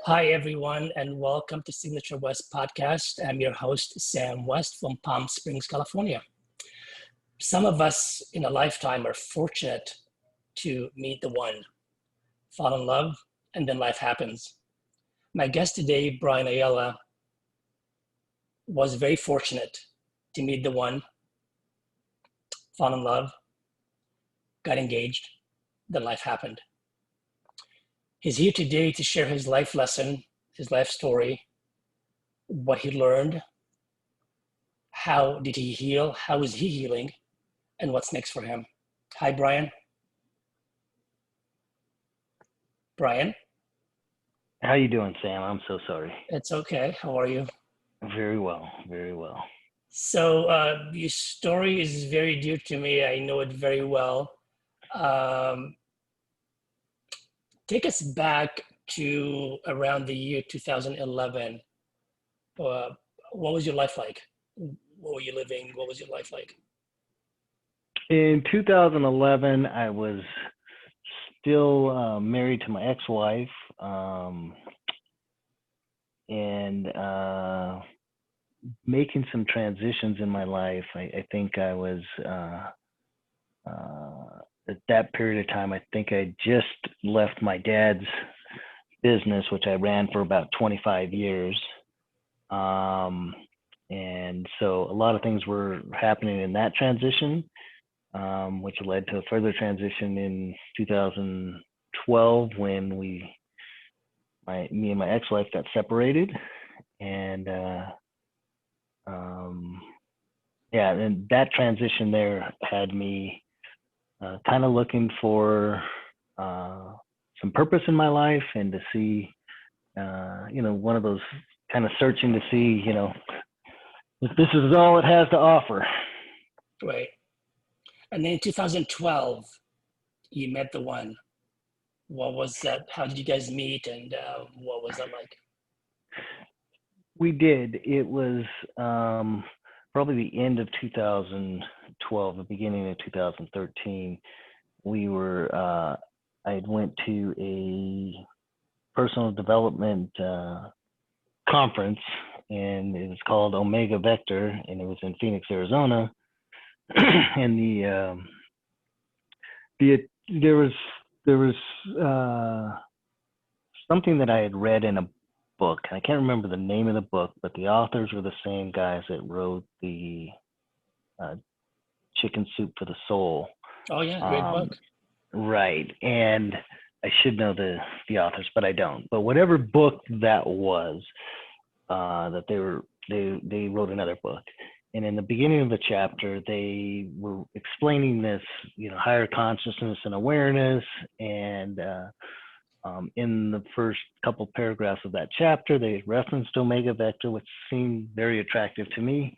Hi, everyone, and welcome to Signature West Podcast. I'm your host, Sam West from Palm Springs, California. Some of us in a lifetime are fortunate to meet the one, fall in love, and then life happens. My guest today, Bryan Ayala, was very fortunate to meet the one, fall in love, got engaged, then life happened. He's here today to share his life lesson, his life story, what he learned, how did he heal, how is he healing, and what's next for him. Hi, Bryan. Bryan? How you doing, Sam? I'm so sorry. It's okay. How are you? Very well, very well. So your story is very dear to me. I know it very well. Um, Take us back to around the year 2011. What was your life like? What were you living? What was your life like? In 2011, I was still married to my ex-wife, and making some transitions in my life. I think I was at that period of time. I think I just left my dad's business, which I ran for about 25 years. And so a lot of things were happening in that transition, which led to a further transition in 2012 when me and my ex-wife got separated. And and that transition there had me kind of looking for some purpose in my life, and to see, one of those kind of searching to see, if this is all it has to offer. Right. And then in 2012, you met the one. What was that? How did you guys meet, and what was that like? We did. It was probably the end of 2012, the beginning of 2013. We were, I went to a personal development conference, and it was called Omega Vector, and it was in Phoenix, Arizona. And there was something that I had read in a book. I can't remember the name of the book, but the authors were the same guys that wrote the Chicken Soup for the Soul. Oh yeah, great book. Right. And I should know the authors, but I don't. But whatever book that was, that they wrote another book. And in the beginning of the chapter, they were explaining this, higher consciousness and awareness. And in the first couple paragraphs of that chapter, they referenced Omega Vector, which seemed very attractive to me.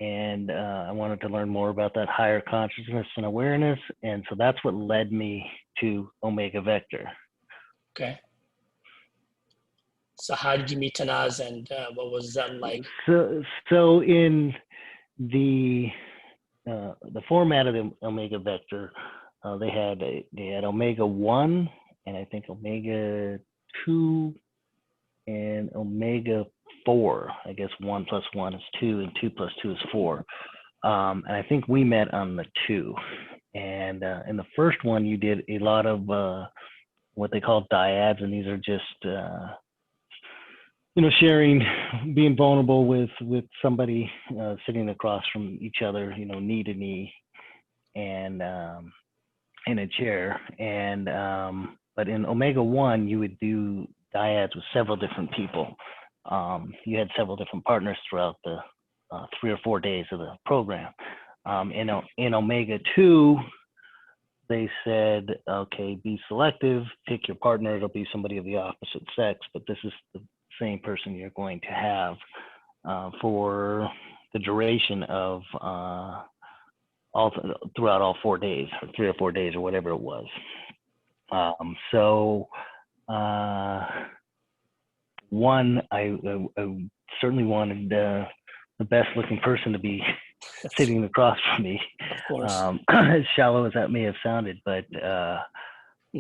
And I wanted to learn more about that higher consciousness and awareness. And so that's what led me to Omega Vector. Okay. So how did you meet Tanaz, and what was that like? So in the format of the Omega Vector, they had Omega 1, and I think Omega 2, and Omega 4. I guess 1 plus 1 is 2, and 2 plus 2 is 4. And I think we met on the 2. And in the first one, you did a lot of what they call dyads, and these are just sharing, being vulnerable with somebody sitting across from each other, knee to knee, and in a chair. And but in Omega 1, you would do dyads with several different people. You had several different partners throughout the 3 or 4 days of the program. In Omega 2, they said, okay, be selective, pick your partner. It'll be somebody of the opposite sex, but this is the same person you're going to have for the duration of throughout all 4 days, or 3 or 4 days, or whatever it was. One, I certainly wanted the best looking person to be sitting across from me. Of course. As shallow as that may have sounded, but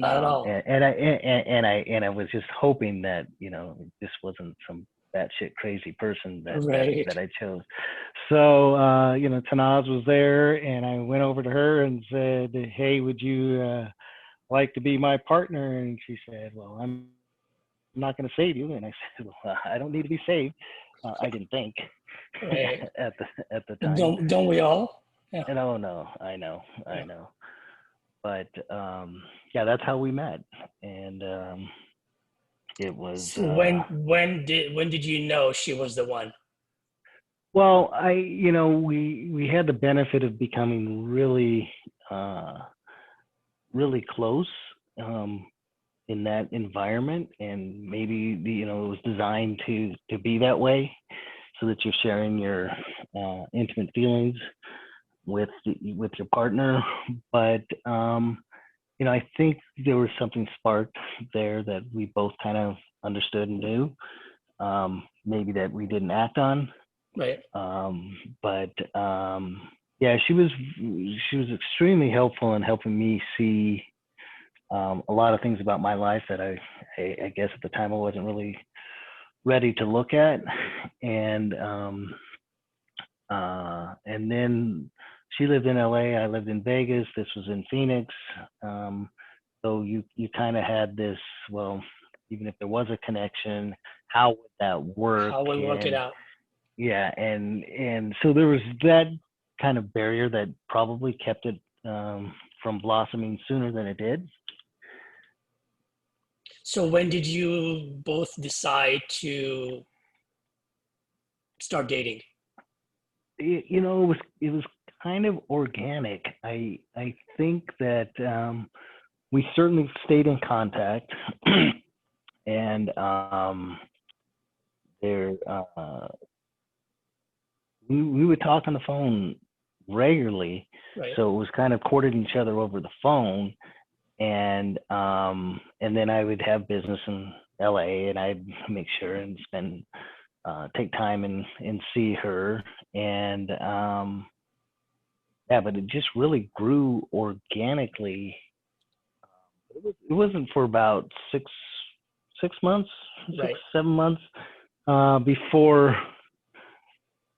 Not at all. And I was just hoping that this wasn't some batshit crazy person Right. that I chose. So Tanaz was there, and I went over to her and said, "Hey, would you like to be my partner?" And she said, "Well, I'm not going to save you." And I said, "Well, I don't need to be saved." I didn't think Right. at the time. Don't we all? Yeah. And oh no, I Yeah. know. But yeah, that's how we met, and it was So when did you know she was the one? well, we had the benefit of becoming really really close in that environment, and maybe it was designed to be that way, so that you're sharing your intimate feelings with your partner. But I think there was something sparked there that we both kind of understood and knew, maybe that we didn't act on. Right. But yeah, she was extremely helpful in helping me see a lot of things about my life that I guess at the time I wasn't really ready to look at. And then she lived in LA, I lived in Vegas, this was in Phoenix. So you kind of had this, well, even if there was a connection, how would that work? How we work it And out. yeah, and so there was that kind of barrier that probably kept it from blossoming sooner than it did. So when did you both decide to start dating? It was kind of organic. I think that we certainly stayed in contact, and there we would talk on the phone regularly. Right. So it was kind of courting each other over the phone, and then I would have business in LA, and I'd make sure and take time and see her. And yeah, but it just really grew organically. It wasn't for about 6 months, Right. 7 months before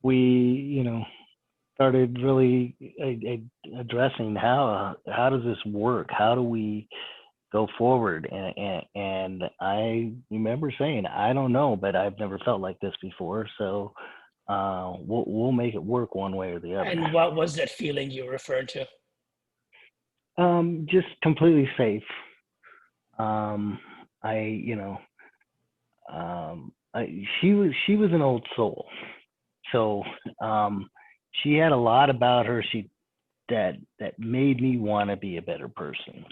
we started really addressing how does this work, how do we go forward. And I remember saying, I don't know, but I've never felt like this before, so we'll make it work one way or the other. And what was that feeling you were referring to? Just completely safe. I you know she was an old soul, so she had a lot about her that made me want to be a better person.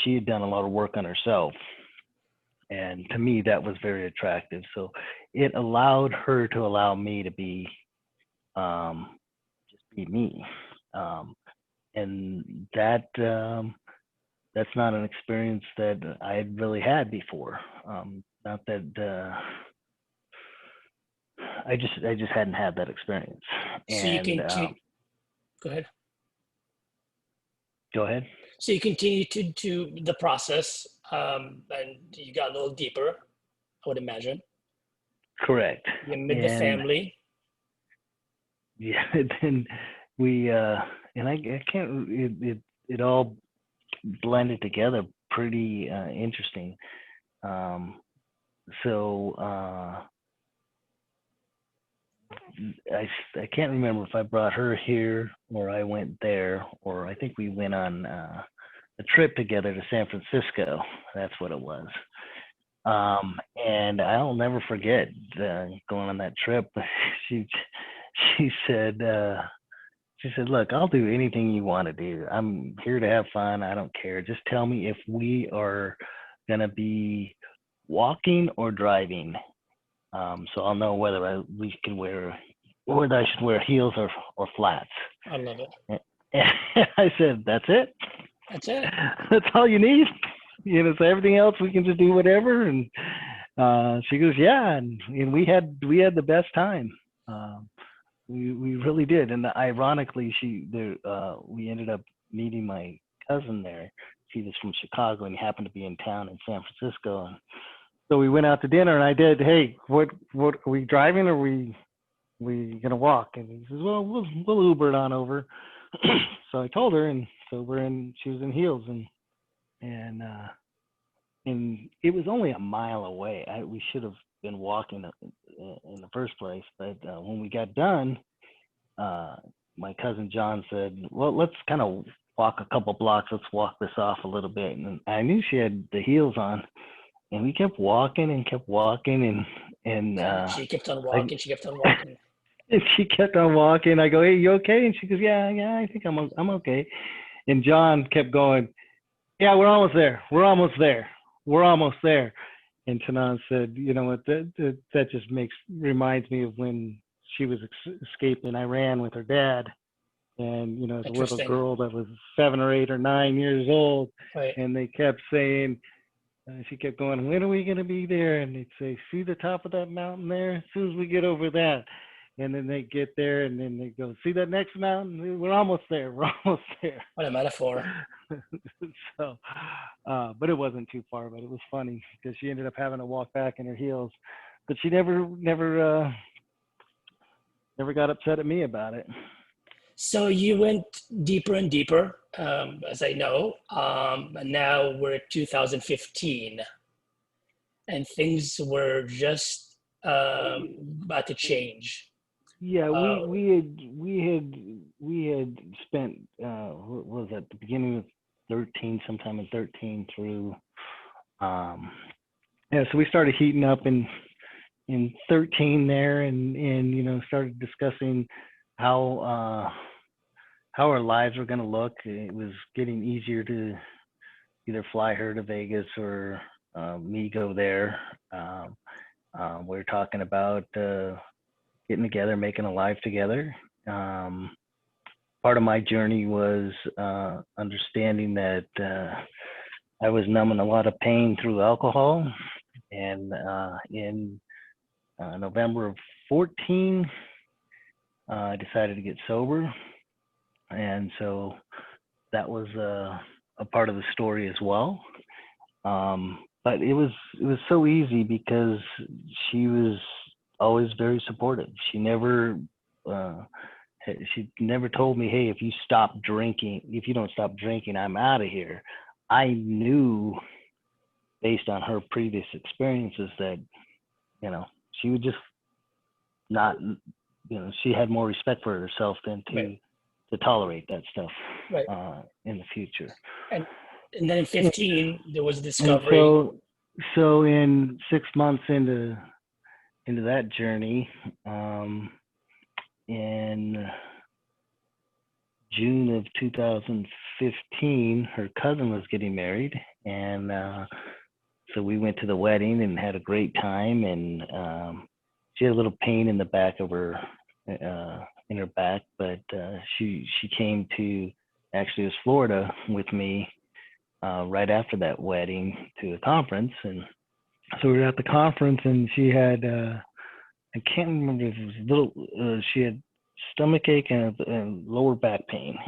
She had done a lot of work on herself, and to me that was very attractive. So it allowed her to allow me to be just be me, and that's not an experience that I had really had before. Not that I just hadn't had that experience. So you And continue. Go ahead. go ahead. So you continue to the process, and you got a little deeper, I would imagine. Correct. You met the And family. yeah, then we and I can't. It all blended together pretty interesting. So I can't remember if I brought her here or I went there, or I think we went on a trip together to San Francisco. That's what it was. And I'll never forget going on that trip. She she said look, I'll do anything you want to do. I'm here to have fun. I don't care. Just tell me if we are gonna be walking or driving. So I'll know whether whether I should wear heels or flats. I love it. And I said, that's it. That's it. That's all you need. So everything else we can just do whatever. And she goes, yeah. And we had the best time. We really did. And ironically, we ended up meeting my cousin there. She was from Chicago and happened to be in town in San Francisco. And so we went out to dinner, and I did, hey, what are we driving, or we gonna walk? And he says, well, we'll Uber it on over. So I told her, and so she was in heels, and it was only a mile away. We should have been walking in the first place, but when we got done, my cousin John said, well, let's kind of walk a couple blocks. Let's walk this off a little bit. And I knew she had the heels on, and we kept walking and kept walking, and she kept on walking. She kept on walking. And she kept on walking. I go, hey, you okay? And she goes, yeah, I think I'm okay. And John kept going, yeah, we're almost there. We're almost there. We're almost there. And Tanan said, you know what, that just reminds me of when she was escaping Iran with her dad. And, you know, as a little girl that was 7 or 8 or 9 years old. Right. And they kept saying, she kept going, when are we going to be there? And they'd say, see the top of that mountain there? As soon as we get over that. And then they get there, and then they go, see that next mountain? We're almost there. We're almost there. What a metaphor. So, but it wasn't too far, but it was funny because she ended up having to walk back in her heels. But she never got upset at me about it. So you went deeper and deeper, as I know. And now we're at 2015, and things were just about to change. Yeah, we had spent what was that, the beginning of 13, sometime in 13 through so we started heating up in 13 there, and you know, started discussing how our lives were going to look. It was getting easier to either fly her to Vegas or me go there. We were talking about getting together, making a life together. Part of my journey was understanding that I was numbing a lot of pain through alcohol. And in November of 14, I decided to get sober. And so that was a part of the story as well. But it was so easy because she was always very supportive. She never told me, hey, if you don't stop drinking, I'm out of here. I knew based on her previous experiences that, you know, she would just not, you know, she had more respect for herself than to tolerate that stuff in the future. And then in 15, there was a discovery. So in 6 months into that journey, in June of 2015, her cousin was getting married, and so we went to the wedding and had a great time. And she had a little pain in the back of her, in her back, but she came to, actually it was Florida with me right after that wedding to a conference. And so we were at the conference, and she had I can't remember if it was she had stomach ache and lower back pain,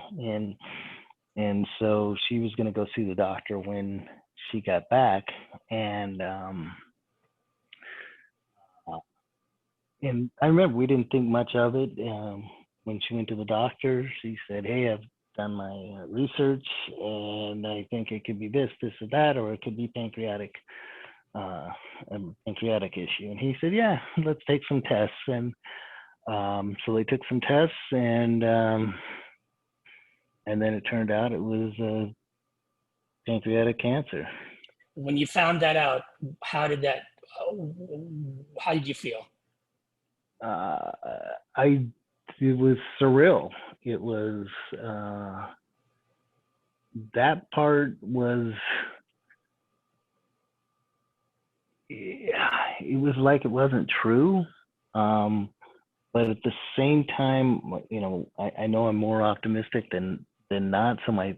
and so she was going to go see the doctor when she got back. And I remember we didn't think much of it. When she went to the doctor, she said, hey, I've done my research, and I think it could be this or that, or it could be pancreatic issue. And he said, yeah, let's take some tests. And so they took some tests, and then it turned out it was pancreatic cancer. When you found that out, how did you feel? It was surreal. It was that part was, it was like it wasn't true, but at the same time, you know, I know I'm more optimistic than not. So my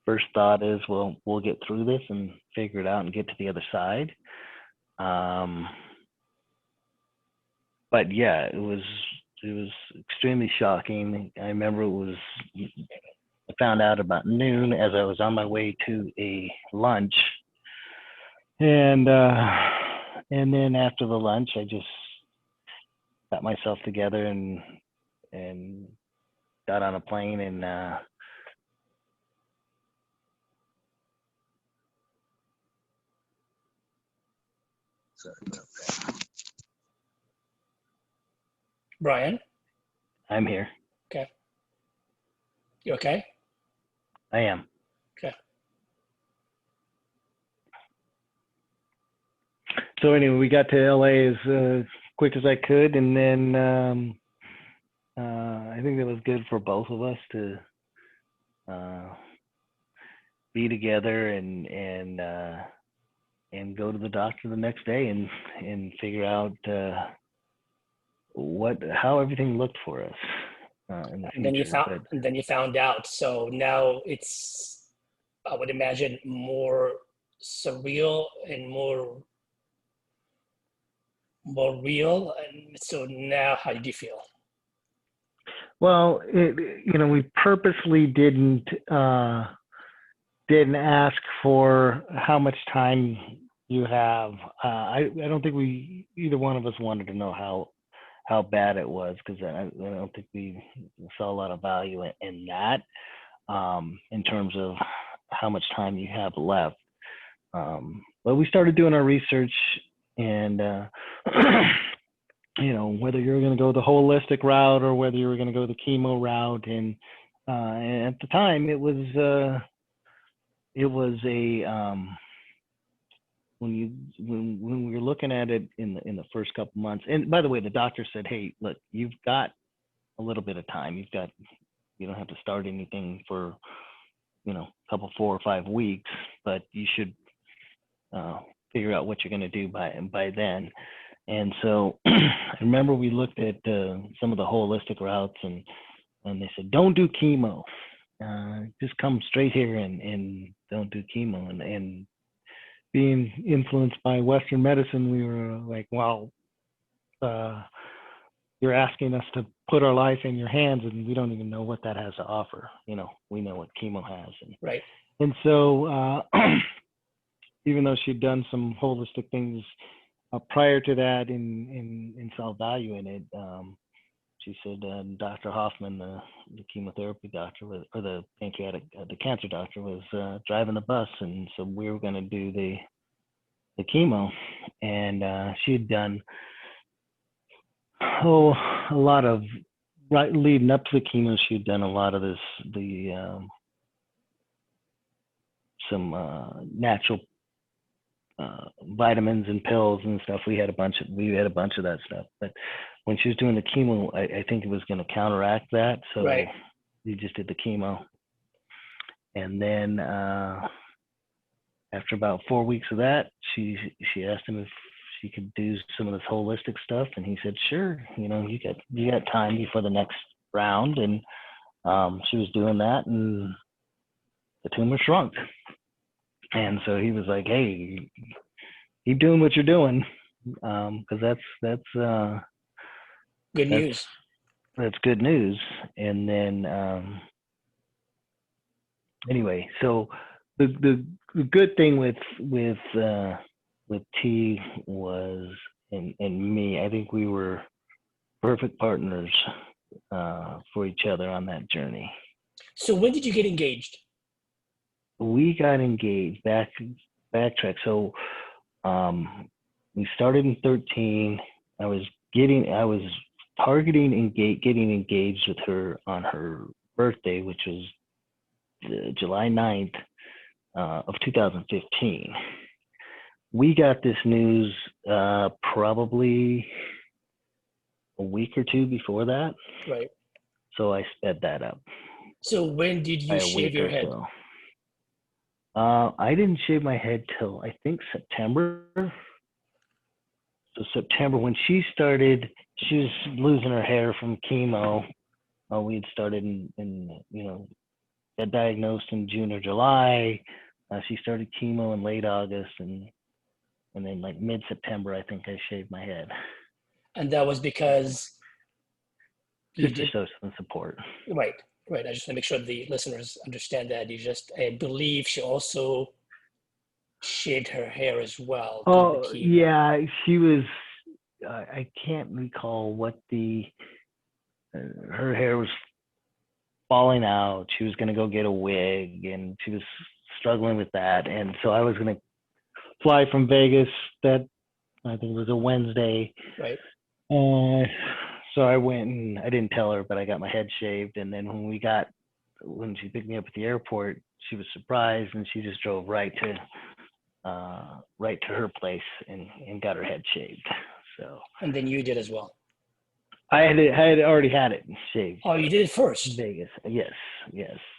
first thought is, well, we'll get through this and figure it out and get to the other side. But yeah, it was extremely shocking. I remember it was I found out about noon as I was on my way to a lunch, and then after the lunch, I just got myself together and got on a plane and Bryan, I'm here. okay. You okay? I am. Okay. So anyway, we got to LA as quick as I could, and then I think that was good for both of us to be together and go to the doctor the next day and figure out how everything looked for us in the And then you future. found, But and then you found out. So now it's, I would imagine, more surreal and more real. And so now, how did you feel? well, we purposely didn't ask for how much time you have. I don't think either one of us wanted to know how bad it was, because I don't think we saw a lot of value in that, in terms of how much time you have left. But we started doing our research, and whether you're going to go the holistic route or whether you were going to go the chemo route, and at the time it was a when we were looking at it in the first couple months. And by the way, the doctor said, hey, look, you've got a little bit of time. You don't have to start anything for a couple 4 or 5 weeks, but you should figure out what you're going to do by then. And so I remember we looked at some of the holistic routes, and they said, don't do chemo. Just come straight here and don't do chemo. And being influenced by Western medicine, we were like, well, you're asking us to put our life in your hands, and we don't even know what that has to offer. We know what chemo has. Right. And so even though she'd done some holistic things prior to that and saw value in it, she said Dr. Hoffman, the chemotherapy doctor, or the cancer doctor, was driving the bus, and so we were going to do the chemo. And she had done a lot of, right leading up to the chemo, she had done a lot of some natural vitamins and pills and stuff. We had a bunch of that stuff. But when she was doing the chemo, I think it was going to counteract that. So Right. we just did the chemo. And then after about 4 weeks of that, she asked him if she could do some of this holistic stuff, and he said, sure, you got time before the next round. And she was doing that, and the tumor shrunk. And so he was like, hey, keep doing what you're doing, because that's Good news. That's good news. And then anyway, so the good thing with T was, and me, I think we were perfect partners for each other on that journey. So when did you get engaged? We got engaged, backtrack. So we started in 13. I was targeting getting engaged with her on her birthday, which was July 9th of 2015. We got this news probably a week or two before that. Right. So I sped that up. So when did you shave your head? So. I didn't shave my head till I think September. So September, when she was losing her hair from chemo. We had started got diagnosed in June or July. She started chemo in late August, and then like mid-September, I think I shaved my head. And that was because just to show some support. Right. Right. I just want to make sure the listeners understand that. I believe she also shaved her hair as well due to the Oh, chemo. yeah, she was, I can't recall what her hair was falling out. She was going to go get a wig, and she was struggling with that. And so I was going to fly from Vegas that I think it was a Wednesday. Right. So I went and I didn't tell her, but I got my head shaved. And then when she picked me up at the airport, she was surprised, and she just drove right to her place and got her head shaved. So. And then you did as well. I had already had it shaved. Oh, you did it first? Vegas. Yes.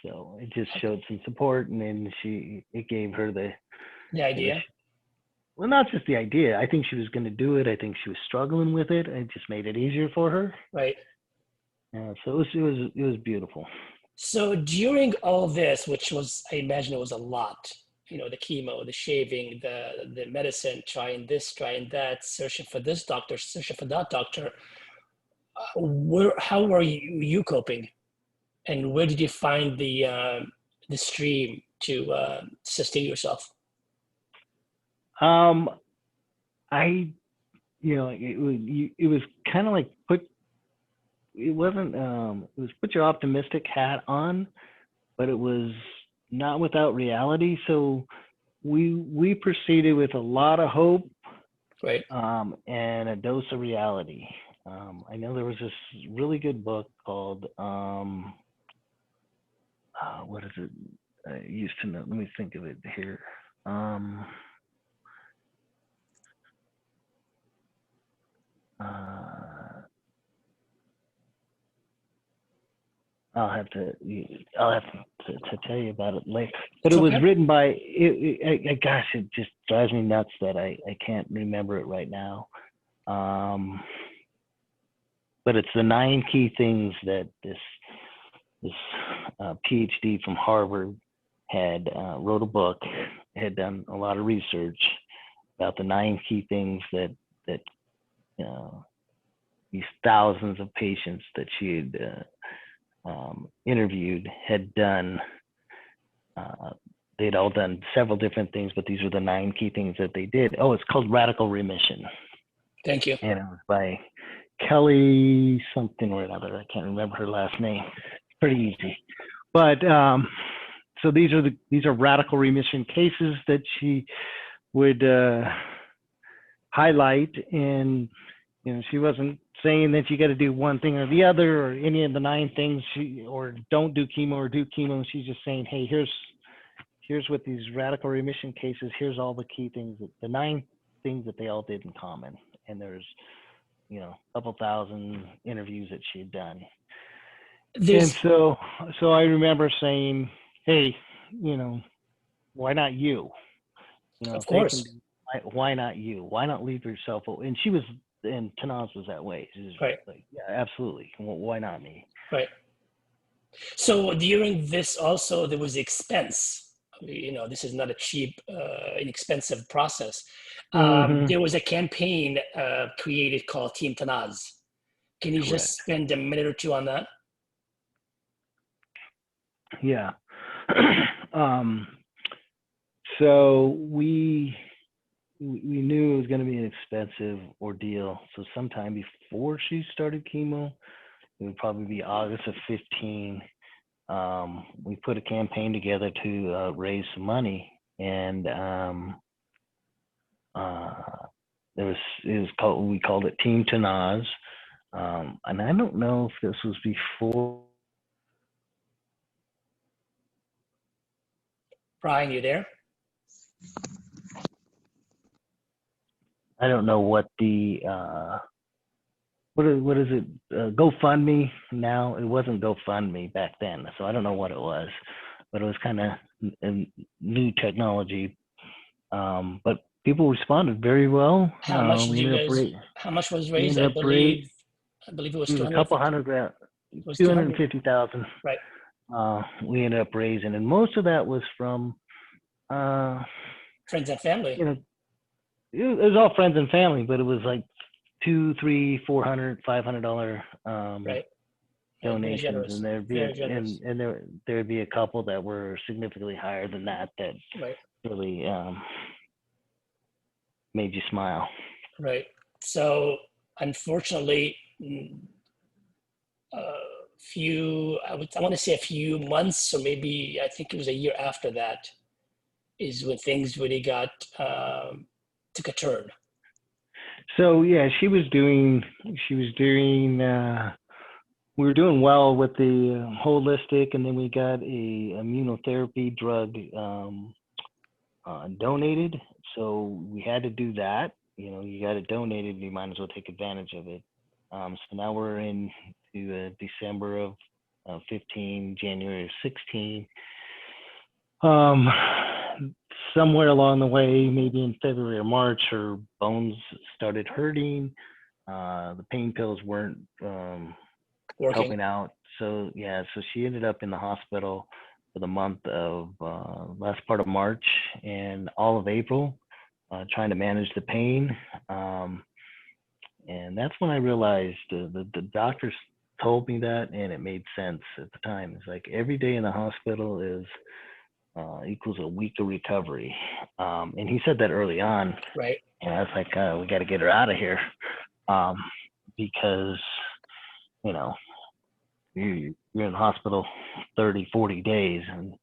So it just showed some support, and then it gave her the idea. Well, not just the idea. I think she was going to do it. I think she was struggling with it. It just made it easier for her. Right. Yeah. So it was beautiful. So during all this, which was, I imagine it was a lot, the chemo, the shaving, the medicine, trying this, trying that, searching for this doctor, searching for that doctor. How were you coping, and where did you find the stream to sustain yourself? It was kind of like put your optimistic hat on, but it was not without reality. So we proceeded with a lot of hope, right, and a dose of reality. I know there was this really good book called what is it? I used to know. Let me think of it here. I'll have to tell you about it later. But it was written by gosh, it just drives me nuts that I can't remember it right now. But it's the 9 key things that this PhD from Harvard had wrote a book, had done a lot of research about the 9 key things that these thousands of patients that she had interviewed had done. They'd all done several different things, but these were the 9 key things that they did. Oh, it's called Radical Remission. Thank you. And it was by Kelly something or another. I can't remember her last name. Pretty easy. But so these are radical remission cases that she would highlight, and she wasn't saying that you got to do one thing or the other or any of the 9 things, or don't do chemo or do chemo. She's just saying, hey, here's what these radical remission cases, here's all the key things, the 9 things that they all did in common. And there's a couple thousand interviews that she had done. And so I remember saying, hey, why not you? Of course. Why not you? Why not leave yourself? And Tanaz was that way. She was right. Like, yeah, absolutely. Well, why not me? Right. So during this also, there was expense. This is not a cheap, inexpensive process. There was a campaign created called Team Tanaz. Can you just spend a minute or two on that? Yeah. So we knew it was going to be an expensive ordeal. So sometime before she started chemo, it would probably be August of 15. We put a campaign together to raise some money, and we called it Team Tanaz. And I don't know if this was before. Bryan, you there? I don't know what the what is it? GoFundMe now. It wasn't GoFundMe back then, so I don't know what it was, but it was kind of new technology. But people responded very well. How much did you guys? How much was raised? I believe it was a couple hundred grand. 250,000. Right. We ended up raising, and most of that was from friends and family. It was all friends and family, but it was like $200, $300, $400, $500 right. Right. Very donations, generous. and Very generous. there'd be a couple that were significantly higher than that Right. really made you smile. Right. So unfortunately, I want to say a few months, or maybe I think it was a year after that, is when things really got took a turn. So yeah, she was doing we were doing well with the holistic, and then we got a immunotherapy drug donated. So we had to do that. You know, you got it donated, you might as well take advantage of it. So now we're into December of 15, January of 16. Um, Somewhere along the way, maybe in February or March, her bones started hurting. The pain pills weren't Working. helping out. So yeah, so she ended up in the hospital for the month of last part of March and all of April, trying to manage the pain. And that's when I realized the doctors told me that, and it made sense at the time. It's like every day in the hospital is equals a week of recovery. And he said that early on. Right. And I was like, we got to get her out of here, because, you know, you're in the hospital 30, 40 days, and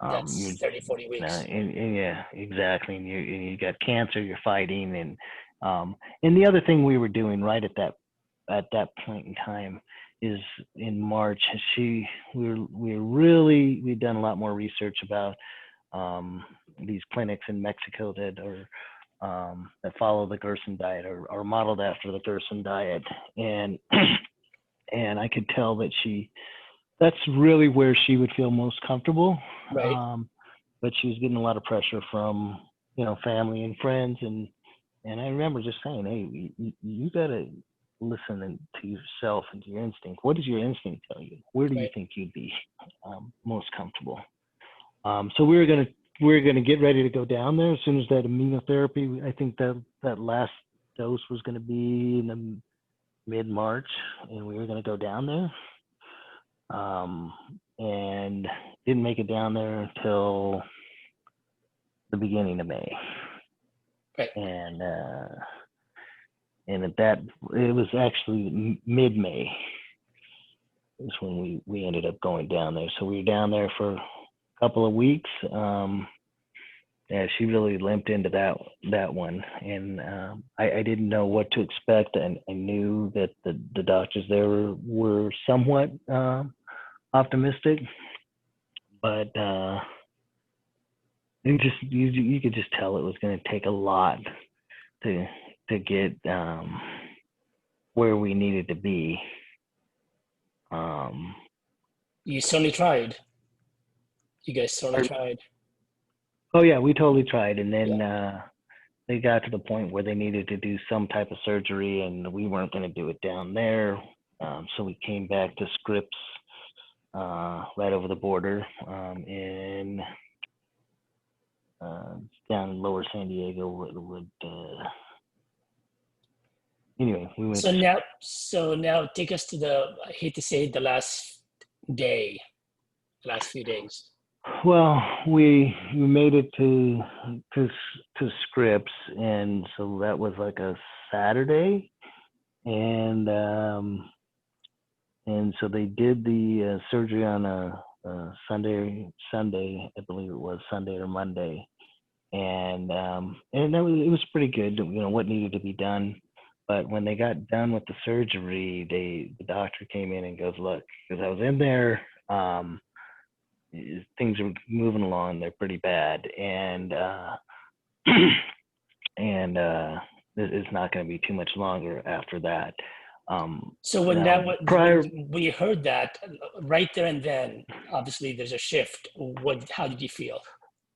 That's you 30, 40 weeks. and yeah, exactly. And you got cancer, you're fighting. And the other thing we were doing right at that point in time is in March, we'd done a lot more research about these clinics in Mexico that follow the Gerson diet, or modeled after the Gerson diet. And and I could tell that that's really where she would feel most comfortable. Right. But she was getting a lot of pressure from, family and friends. And I remember just saying, hey, you got to listen to yourself and to your instinct. What does your instinct tell you? Where do you Right. think you'd be most comfortable? So we were gonna get ready to go down there as soon as that immunotherapy. I think that last dose was going to be in the mid-March, and we were going to go down there. And didn't make it down there until the beginning of May. Right. And at that, it was actually mid-May is when we ended up going down there. So we were down there for a couple of weeks. Yeah, she really limped into that one, and I didn't know what to expect, and I knew that the doctors there were somewhat optimistic, but you could just tell it was going to take a lot to get where we needed to be. You certainly tried. You guys certainly tried. Oh yeah, we totally tried, and then Yeah. they got to the point where they needed to do some type of surgery, and we weren't going to do it down there. So we came back to Scripps, right over the border, in down in Lower San Diego. Anyway, we went. So now take us to I hate to say it, the last few days. Well, we made it to Scripps, and so that was like a Saturday, and so they did the surgery on a Sunday, I believe it was Sunday or Monday, and it was pretty good, what needed to be done. But when they got done with the surgery, the doctor came in and goes, look, because I was in there, things are moving along, they're pretty bad, and and it's not going to be too much longer after that. So when prior, when you heard that right there and then, obviously there's a shift. How did you feel?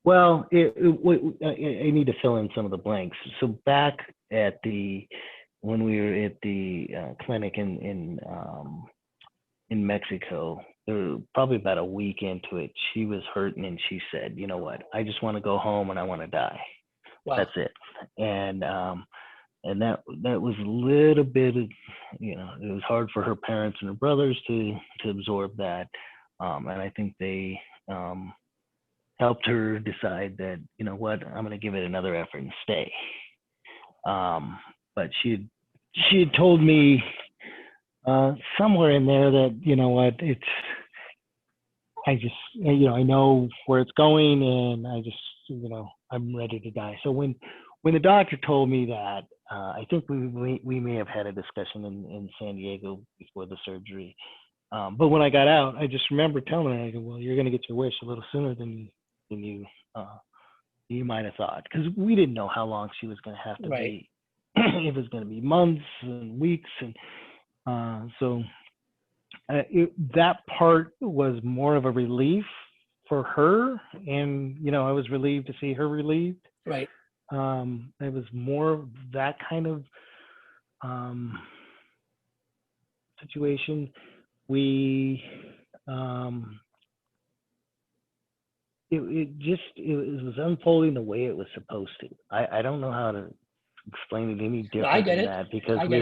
well, I need to fill in some of the blanks. So back when we were at the clinic in Mexico, probably about a week into it, she was hurting, and she said, "You know what? I just want to go home and I want to die. Wow. That's it." And and that was a little bit of, it was hard for her parents and her brothers to absorb that, and I think they helped her decide that, you know what, I'm going to give it another effort and stay. But she had told me somewhere in there that, you know what, I just, I know where it's going, and I just, I'm ready to die. So when the doctor told me that, I think we may have had a discussion in San Diego before the surgery. But when I got out, I just remember telling her, I go, well, you're going to get your wish a little sooner than you might have thought, because we didn't know how long she was going to have to be. It was going to be months and weeks, and so that part was more of a relief for her, and I was relieved to see her relieved. Right. It was more that kind of situation. We it was unfolding the way it was supposed to. I don't know how to explain it any different than that, because we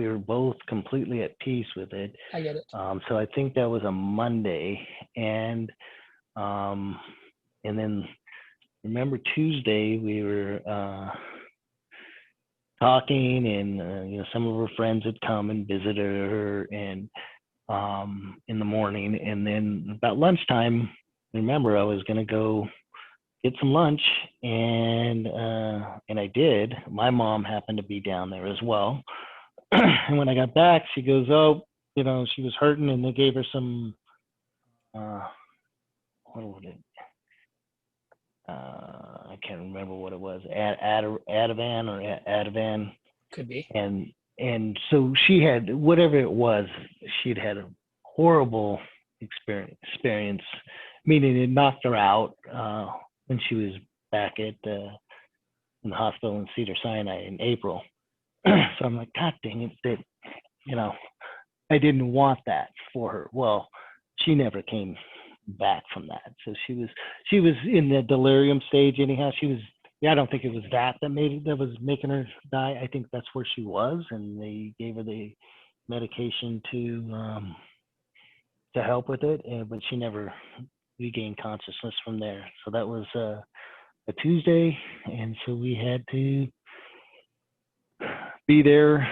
were both completely at peace with it. I get it. So I think that was a Monday, and then remember Tuesday we were talking, and some of her friends had come and visited her, and in the morning, and then about lunchtime, remember I was going to go get some lunch, and I did. My mom happened to be down there as well. And when I got back, she goes, oh, she was hurting, and they gave her some what was it? I can't remember what it was. Ativan. Could be. And so she had, whatever it was, she'd had a horrible experience, meaning it knocked her out when she was back in the hospital in Cedars-Sinai in April. So I'm like, God dang it, that I didn't want that for her. Well, she never came back from that. So she was in the delirium stage anyhow. I don't think it was that was making her die. I think that's where she was, and they gave her the medication to help with it, but she never regained consciousness from there. So that was a Tuesday, and so we had to be there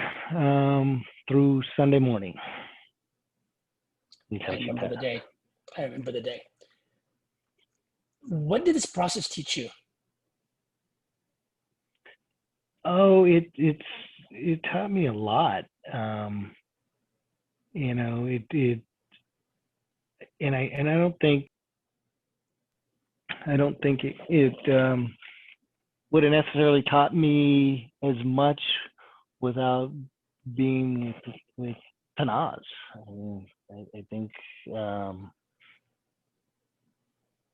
through Sunday morning. I remember the day. What did this process teach you? Oh, it taught me a lot. And I don't think it would have necessarily taught me as much without being with Tanaz. I think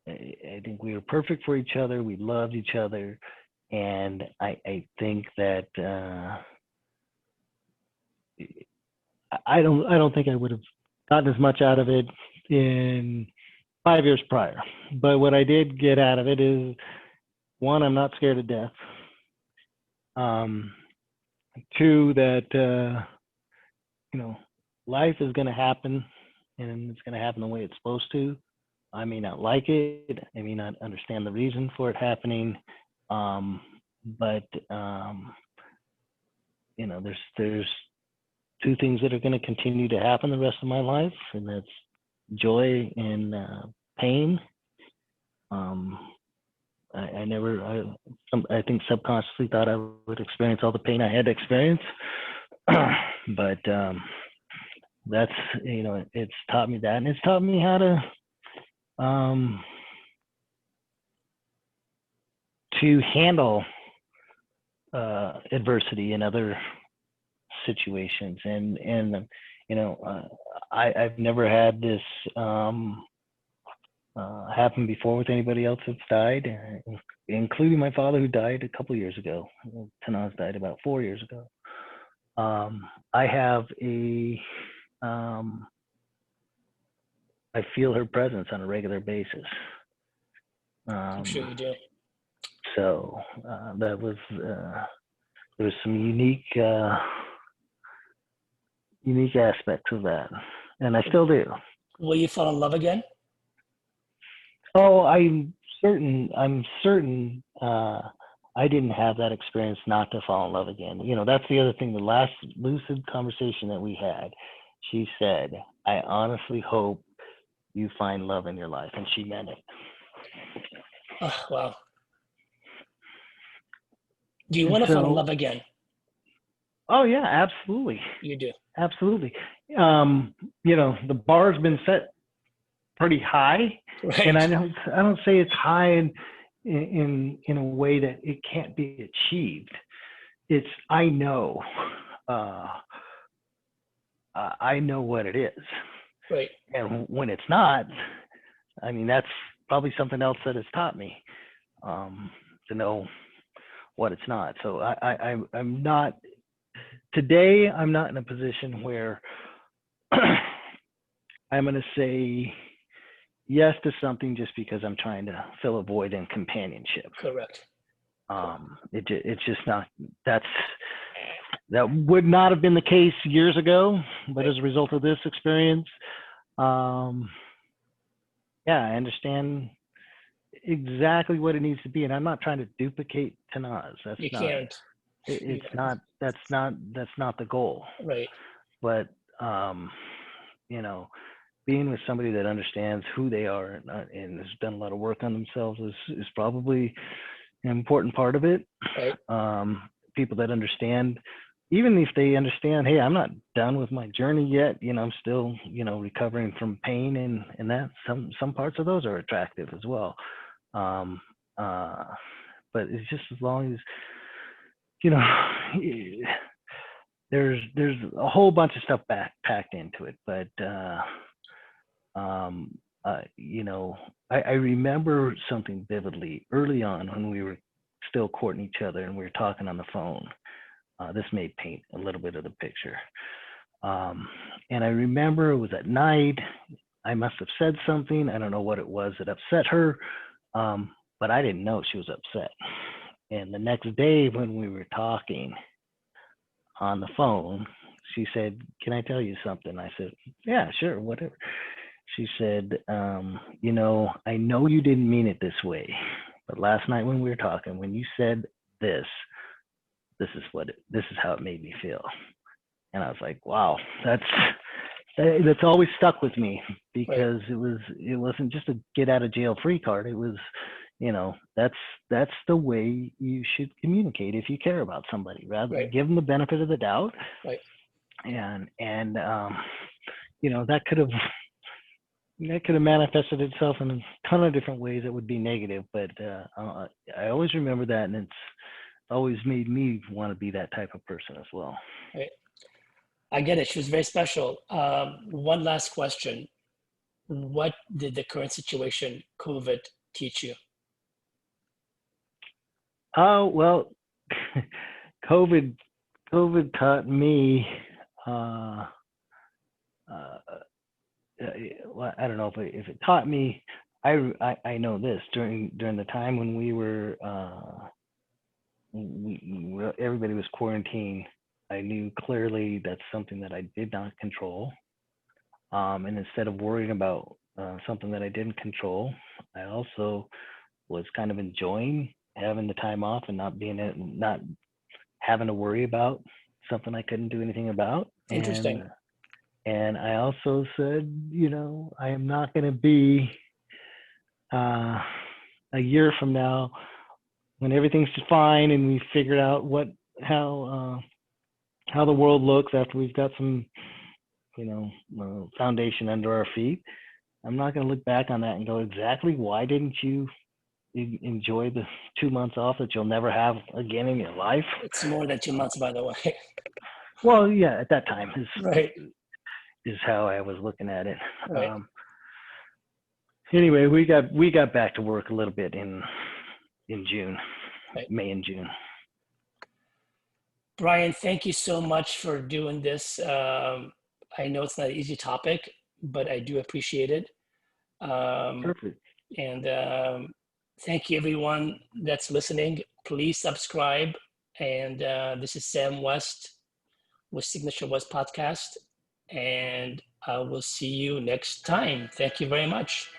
I think we were perfect for each other. We loved each other, and I think that I don't think I would have gotten as much out of it in 5 years prior. But what I did get out of it is, one, I'm not scared of death. Two, that life is going to happen, and it's going to happen the way it's supposed to. I may not like it. I may not understand the reason for it happening. But there's two things that are going to continue to happen the rest of my life, and that's joy and pain. I think subconsciously thought I would experience all the pain I had to experience, but that's it's taught me that, and it's taught me how to handle adversity in other situations, and I've never had this happen before with anybody else that's died, including my father, who died a couple years ago. Tanaz died about 4 years ago. I have I feel her presence on a regular basis. I'm sure you do. So that was was some unique aspects of that, and I still do. Will you fall in love again? Oh, I'm certain. I didn't have that experience not to fall in love again. That's the other thing. The last lucid conversation that we had, she said, "I honestly hope you find love in your life," and she meant it. Oh, wow. Do you want to fall in love again? Oh yeah, absolutely. You do. Absolutely. The bar's been set pretty high, Right. and I don't say it's high in a way that it can't be achieved. It's I know what it is. Right. And when it's not, I mean, that's probably something else that has taught me to know what it's not. So I'm not today. I'm not in a position where I'm going to say yes to something just because I'm trying to fill a void in companionship. Correct. It's just not. That would not have been the case years ago, but as a result of this experience, I understand exactly what it needs to be, and I'm not trying to duplicate Tanaz. You can't. It's not. That's not the goal. Right. But being with somebody that understands who they are and has done a lot of work on themselves is probably an important part of it. Right. People that understand, even if they understand, hey, I'm not done with my journey yet. I'm still, recovering from pain and that some parts of those are attractive as well. But it's just as long as, there's a whole bunch of stuff packed into it. But, I remember something vividly early on when we were still courting each other and we were talking on the phone. This may paint a little bit of the picture. And I remember it was at night. I must have said something. I don't know what it was that upset her, but I didn't know she was upset. And the next day when we were talking on the phone, she said, "Can I tell you something?" I said, "Yeah, sure, whatever." She said, "I know you didn't mean it this way, but last night when we were talking, when you said this is how it made me feel." And I was like, wow, that's always stuck with me, because right. It wasn't just a get out of jail free card. It was, that's the way you should communicate if you care about somebody, rather than give them the benefit of the doubt. Right. And that could have manifested itself in a ton of different ways that would be negative, but I always remember that, and it's always made me want to be that type of person as well. Right. I get it. She was very special. One last question. What did the current situation, COVID, teach you? Oh, well, COVID taught me, I don't know if it taught me, I know this during the time when we were, everybody was quarantined. I knew clearly that's something that I did not control. And instead of worrying about something that I didn't control, I also was kind of enjoying having the time off and not having to worry about something I couldn't do anything about. Interesting. And I also said, I am not going to be a year from now when everything's fine and we figured out how the world looks after we've got some, foundation under our feet. I'm not going to look back on that and go, exactly why didn't you enjoy the 2 months off that you'll never have again in your life? It's more than 2 months, by the way. Well, yeah, at that time is how I was looking at it. Right. Anyway, we got back to work a little bit in June, May and June. Bryan, thank you so much for doing this. I know it's not an easy topic, but I do appreciate it. Perfect. And thank you, everyone that's listening. Please subscribe And this is Sam West with Signature West Podcast. And I will see you next time. Thank you very much.